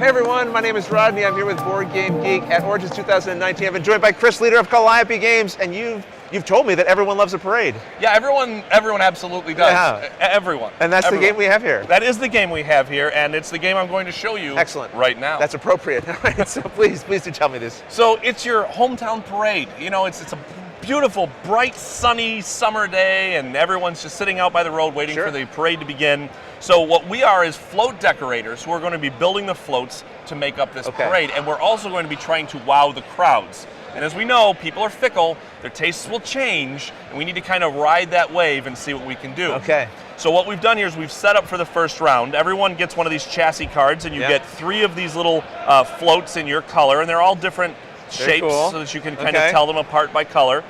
Hey everyone, my name is Rodney. I'm here with Board Game Geek at Origins 2019. I've been joined by Chris, leader of Calliope Games, and you've told me that everyone loves a parade. Yeah, everyone absolutely does. Yeah. Everyone. And that's the game we have here. That is the game we have here, and it's the game I'm going to show you right now. That's appropriate. All right, so please do tell me this. So it's your hometown parade. You know, it's a beautiful, bright, sunny summer day, and everyone's just sitting out by the road waiting for the parade to begin. So what we are is float decorators who are going to be building the floats to make up this parade, and we're also going to be trying to wow the crowds. And as we know, people are fickle, their tastes will change, and we need to kind of ride that wave and see what we can do. Okay. So what we've done here is we've set up for the first round. Everyone gets one of these chassis cards, and you get 3 of these little floats in your color, and they're all different shapes so that you can kind of tell them apart by color.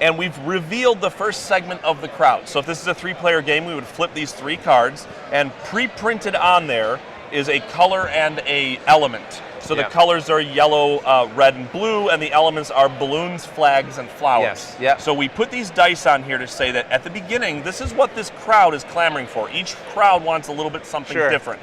And we've revealed the first segment of the crowd. So if this is a 3-player game, we would flip these 3 cards, and pre-printed on there is a color and a element. So the colors are yellow, red, and blue, and the elements are balloons, flags, and flowers. So we put these dice on here to say that at the beginning, this is what this crowd is clamoring for. Each crowd wants a little bit something different.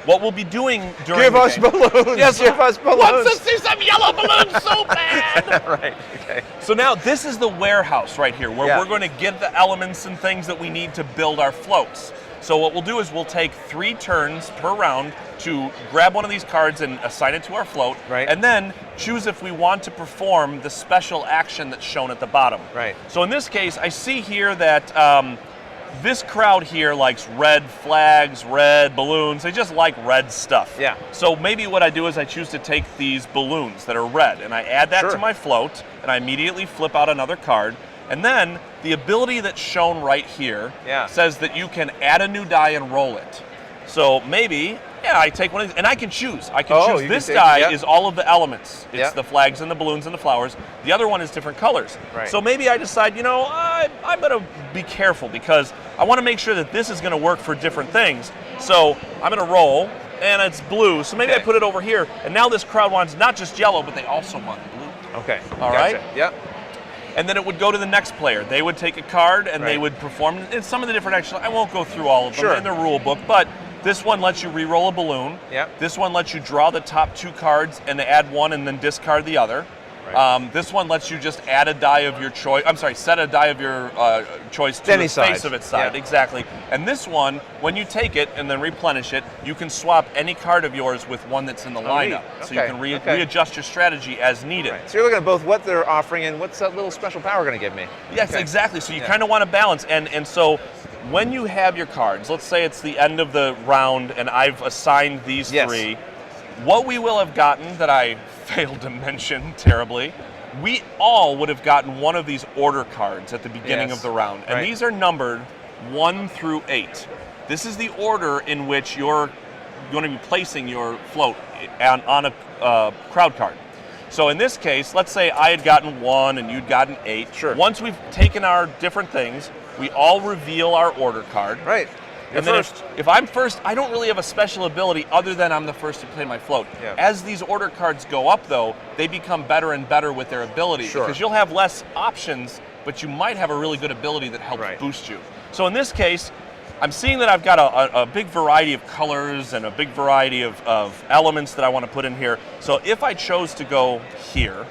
What we'll be doing during Give us balloons! Yes, give us balloons! Wants to see some yellow balloons so bad! Right, okay. So now this is the warehouse right here, where we're going to get the elements and things that we need to build our floats. So what we'll do is we'll take 3 turns per round to grab one of these cards and assign it to our float, and then choose if we want to perform the special action that's shown at the bottom. So in this case, I see here that this crowd here likes red flags, red balloons. They just like red stuff. So maybe what I do is I choose to take these balloons that are red, and I add that to my float, and I immediately flip out another card. And then the ability that's shown right here says that you can add a new die and roll it. So maybe, I take one of these, and I can choose. I can choose. This die is all of the elements. It's the flags and the balloons and the flowers. The other one is different colors. So maybe I decide, you know, I'm going to be careful because I want to make sure that this is going to work for different things. So I'm going to roll, and it's blue. So maybe I put it over here, and now this crowd wants not just yellow, but they also want blue. Okay. All right? Yep. And then it would go to the next player. They would take a card and they would perform in some of the different actions. I won't go through all of them in the rule book, but this one lets you re-roll a balloon. This one lets you draw the top 2 cards and add one and then discard the other. This one lets you just add a die of your choice. I'm sorry, set a die of your choice to the face of its side. Exactly. And this one, when you take it and then replenish it, you can swap any card of yours with one that's in the lineup. So you can readjust your strategy as needed. So you're looking at both what they're offering and what's that little special power going to give me. Yes, exactly. So you kind of want to balance. And so when you have your cards, let's say it's the end of the round and I've assigned these 3, what we will have gotten that I failed to mention terribly, we all would have gotten one of these order cards at the beginning of the round. And these are numbered 1 through 8. This is the order in which you're going to be placing your float on a crowd card. So in this case, let's say I had gotten 1 and you'd gotten 8. Once we've taken our different things, we all reveal our order card. And then if I'm first, I don't really have a special ability other than I'm the first to play my float. As these order cards go up, though, they become better and better with their ability because you'll have less options, but you might have a really good ability that helps boost you. So in this case, I'm seeing that I've got a big variety of colors and a big variety of elements that I want to put in here. So if I chose to go here,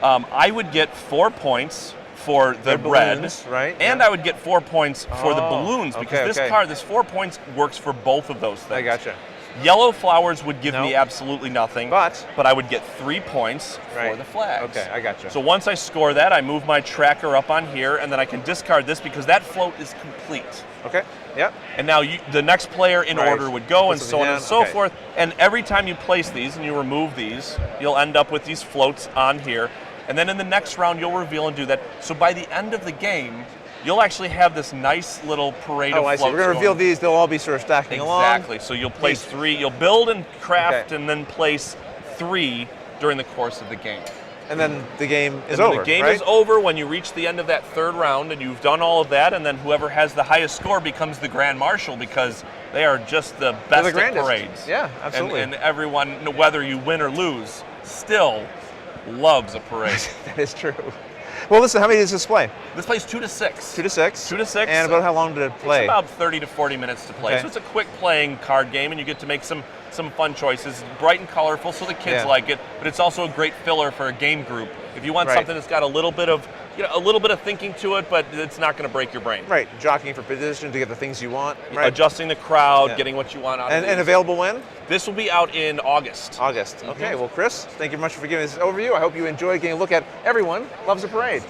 I would get 4 points for the red, and I would get 4 points for the balloons because this card, this 4 points works for both of those things. I gotcha. Yellow flowers would give me absolutely nothing, but I would get 3 points for the flags. Okay, I gotcha. So once I score that, I move my tracker up on here, and then I can discard this because that float is complete. And now the next player in order would go, and so on and so forth. And every time you place these and you remove these, you'll end up with these floats on here. And then in the next round, you'll reveal and do that. So by the end of the game, you'll actually have this nice little parade of floats. We're going to reveal these. They'll all be sort of stacking along. Exactly. So you'll place 3. You'll build and craft and then place 3 during the course of the game. And then the game is over, The game is over when you reach the end of that 3rd round and you've done all of that, and then whoever has the highest score becomes the Grand Marshal because they are just the best at parades. Yeah, absolutely. And everyone, whether you win or lose, still loves a parade. That is true. Well, listen, how many does this play? This plays 2 to 6. 2 to 6. 2 to 6. And about how long did it play? It's about 30 to 40 minutes to play. Okay. So it's a quick playing card game, and you get to make some fun choices. Bright and colorful, so the kids like it. But it's also a great filler for a game group. If you want something that's got a little bit of thinking to it, but it's not going to break your brain. Right, jockeying for position to get the things you want. Right. Adjusting the crowd, getting what you want out of it. And available when? This will be out in August. August. Okay, well, Chris, thank you very much for giving us this overview. I hope you enjoyed getting a look at Everyone Loves a Parade.